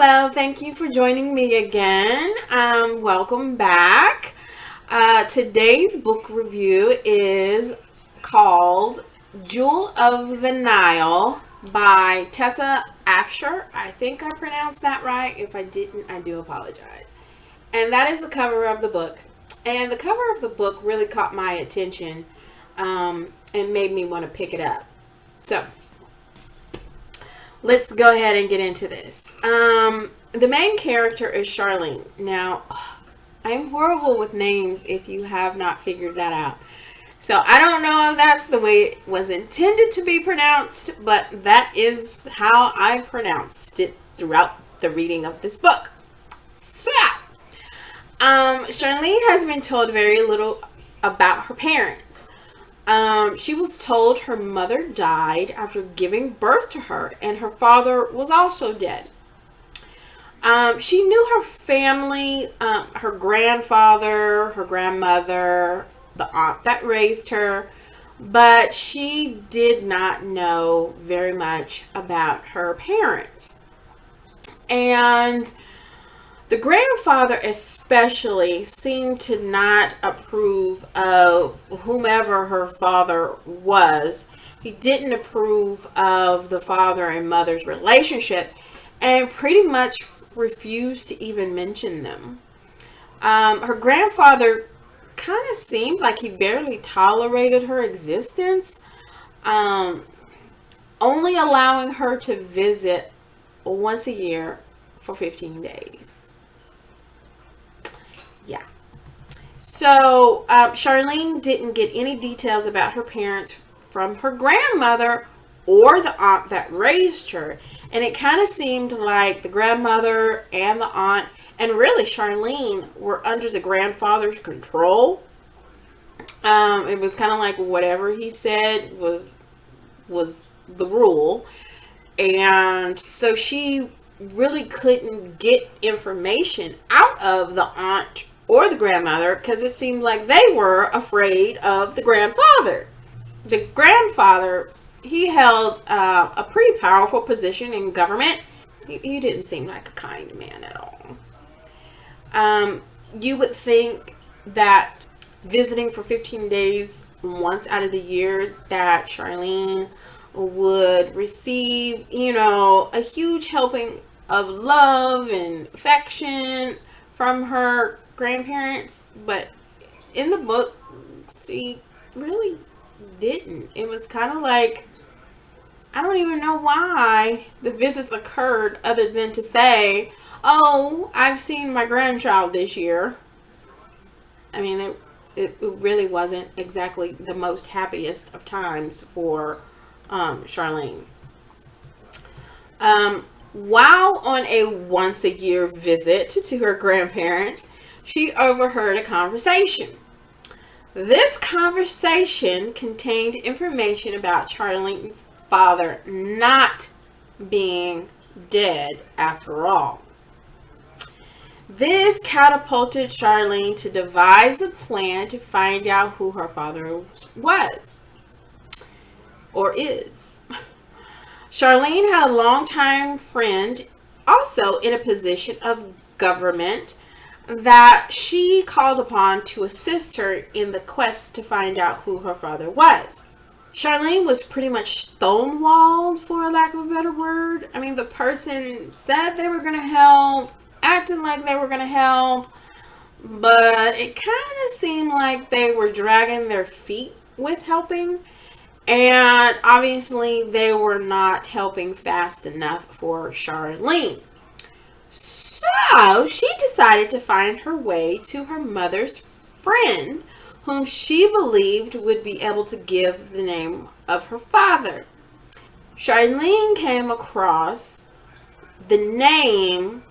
Hello, thank you for joining me again. Welcome back. Today's book review is called Jewel of the Nile by Tessa Afshar. I think I pronounced that right. If I didn't, I do apologize. And that is the cover of the book. And the cover of the book really caught my attention and made me want to pick it up. So, let's go ahead and get into this. The main character is Chariline. Now, I'm horrible with names if you have not figured that out. So, I don't know if that's the way it was intended to be pronounced, but that is how I pronounced it throughout the reading of this book. So, Chariline has been told very little about her parents. She was told her mother died after giving birth to her, and her father was also dead. She knew her family, her grandfather, her grandmother, the aunt that raised her, but she did not know very much about her parents. And the grandfather especially seemed to not approve of whomever her father was. He didn't approve of the father and mother's relationship and pretty much refused to even mention them. Her grandfather kind of seemed like he barely tolerated her existence, only allowing her to visit once a year for 15 days. Yeah. So, Chariline didn't get any details about her parents from her grandmother or the aunt that raised her. And it kind of seemed like the grandmother and the aunt, and really Chariline, were under the grandfather's control. It was kind of like whatever he said was the rule. And so she really couldn't get information out of the aunt or the grandmother because it seemed like they were afraid of the grandfather. The grandfather, he held a pretty powerful position in government. He didn't seem like a kind man at all. You would think that visiting for 15 days once out of the year that Chariline would receive, a huge helping of love and affection from her grandparents, but in the book she really didn't. It was kind of like, I don't even know why the visits occurred other than to say, oh, I've seen my grandchild this year. I mean, it really wasn't exactly the most happiest of times for Chariline. While on a once a year visit to her grandparents, she overheard a conversation. This conversation contained information about Charline's father not being dead after all. This catapulted Chariline to devise a plan to find out who her father was or is. Chariline had a longtime friend, also in a position of government, that she called upon to assist her in the quest to find out who her father was. Chariline was pretty much stonewalled, for lack of a better word. I mean, the person said they were going to help, acting like they were going to help, but it kind of seemed like they were dragging their feet with helping. And obviously, they were not helping fast enough for Chariline. So, she decided to find her way to her mother's friend, whom she believed would be able to give the name of her father. Chariline came across the name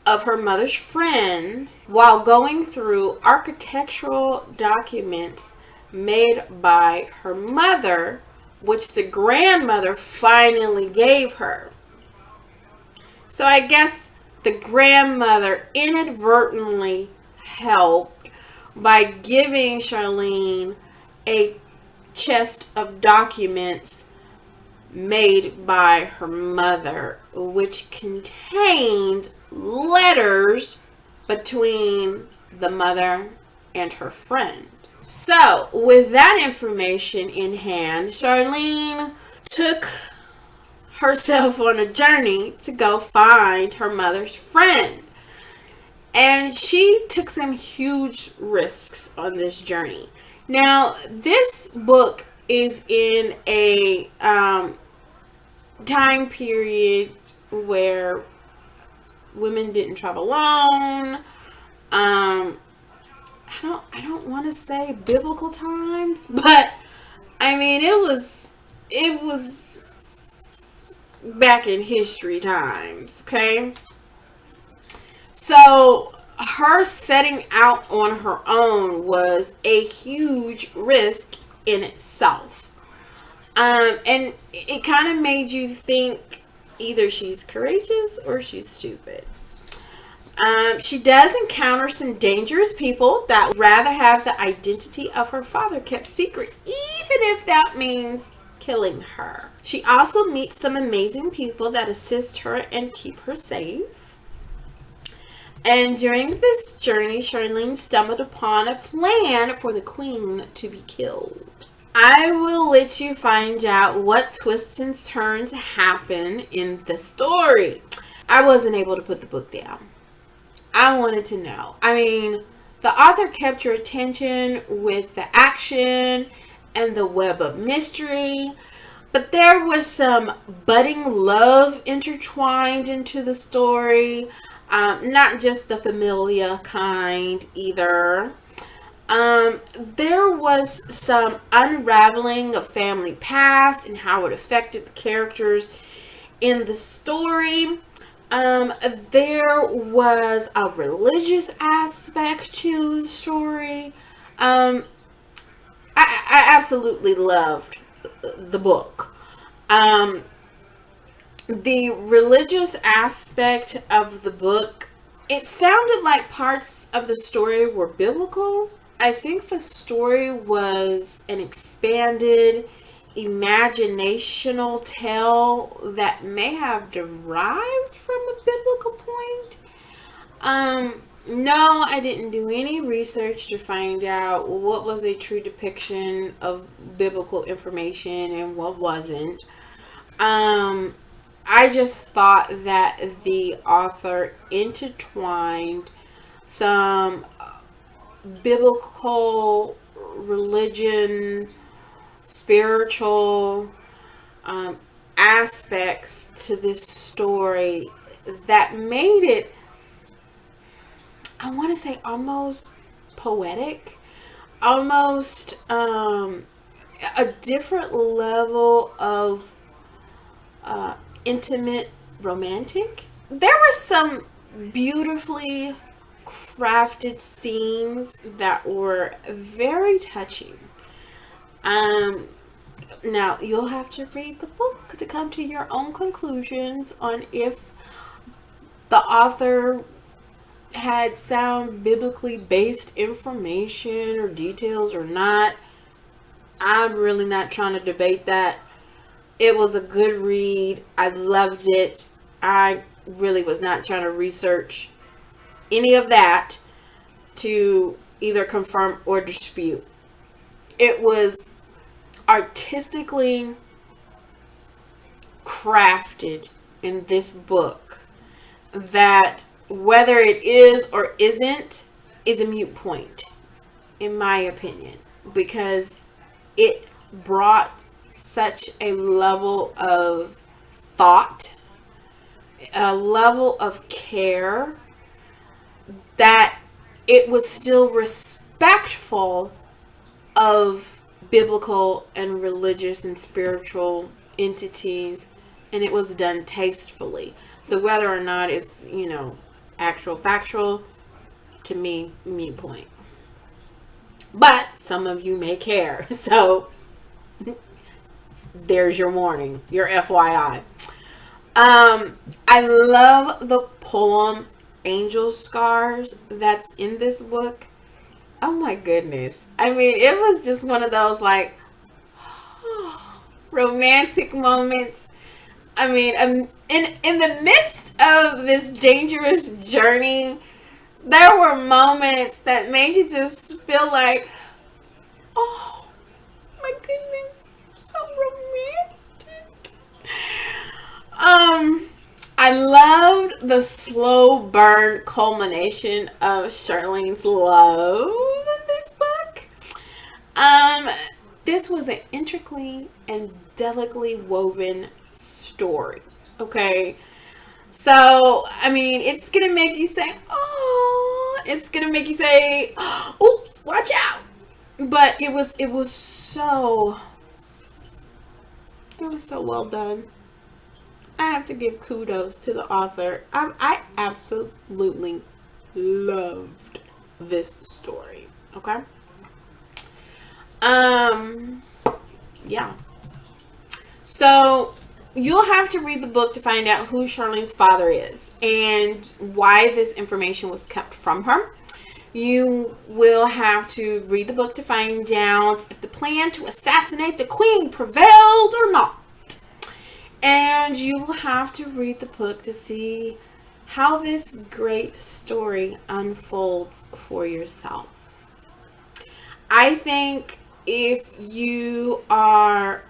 of her mother's friend while going through architectural documents made by her mother, which the grandmother finally gave her. So I guess the grandmother inadvertently helped by giving Chariline a chest of documents made by her mother, which contained letters between the mother and her friend. So, with that information in hand, Chariline took herself on a journey to go find her mother's friend. And she took some huge risks on this journey. Now, this book is in a time period where women didn't travel alone. I don't want to say biblical times, but I mean it was back in history times, okay? So her setting out on her own was a huge risk in itself. And it kind of made you think either she's courageous or she's stupid. She does encounter some dangerous people that would rather have the identity of her father kept secret, even if that means killing her. She also meets some amazing people that assist her and keep her safe. And during this journey, Chariline stumbled upon a plan for the queen to be killed. I will let you find out what twists and turns happen in the story. I wasn't able to put the book down. I wanted to know. I mean, the author kept your attention with the action and the web of mystery, but there was some budding love intertwined into the story. Not just the familiar kind either. There was some unraveling of family past and how it affected the characters in the story. There was a religious aspect to the story. I absolutely loved the book. The religious aspect of the book, it sounded like parts of the story were biblical. I think the story was an expanded, imaginational tale that may have derived from a biblical point. No, I didn't do any research to find out what was a true depiction of biblical information and what wasn't. I just thought that the author intertwined some biblical, religion, spiritual aspects to this story that made it, I want to say, almost poetic, almost a different level of intimate, romantic. There were some beautifully crafted scenes that were very touching. Now you'll have to read the book to come to your own conclusions on if the author had sound biblically based information or details or not. I'm really not trying to debate that. It was a good read. I loved it. I really was not trying to research any of that to either confirm or dispute. It was artistically crafted in this book that whether it is or isn't is a moot point, in my opinion, because it brought such a level of thought, a level of care, that it was still respectful of biblical and religious and spiritual entities, and it was done tastefully. So whether or not it's, actual factual, to me, moot point. But some of you may care, so there's your warning, your FYI. I love the poem Angel Scars that's in this book. Oh my goodness. I mean, it was just one of those like, romantic moments. I mean, in the midst of this dangerous journey, there were moments that made you just feel like, oh my goodness, so romantic. I loved the slow burn culmination of Charlene's love in this book. This was an intricately and delicately woven story. Okay. So, I mean, it's going to make you say, oh, it's going to make you say, oops, watch out. But it was so well done. I have to give kudos to the author. I absolutely loved this story. Okay. Yeah. So you'll have to read the book to find out who Charlene's father is and why this information was kept from her. You will have to read the book to find out if the plan to assassinate the queen prevailed or not. And you will have to read the book to see how this great story unfolds for yourself. I think if you are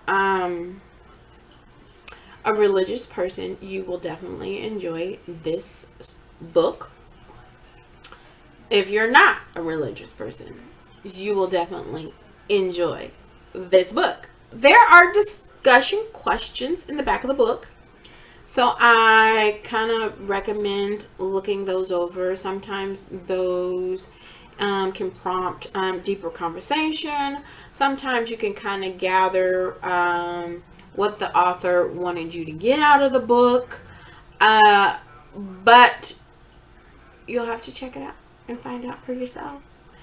a religious person, you will definitely enjoy this book. If you're not a religious person, you will definitely enjoy this book. There are discussion questions in the back of the book, so I kind of recommend looking those over. Sometimes those can prompt deeper conversation. Sometimes you can kind of gather what the author wanted you to get out of the book, but you'll have to check it out and find out for yourself.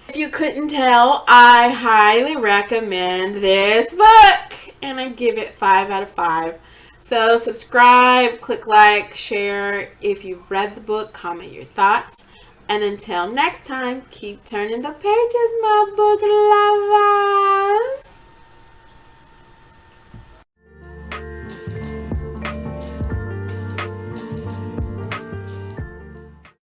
If you couldn't tell, I highly recommend this book, and I give it 5 out of 5. So subscribe, click like, share. If you've read the book, comment your thoughts. And until next time, keep turning the pages, my book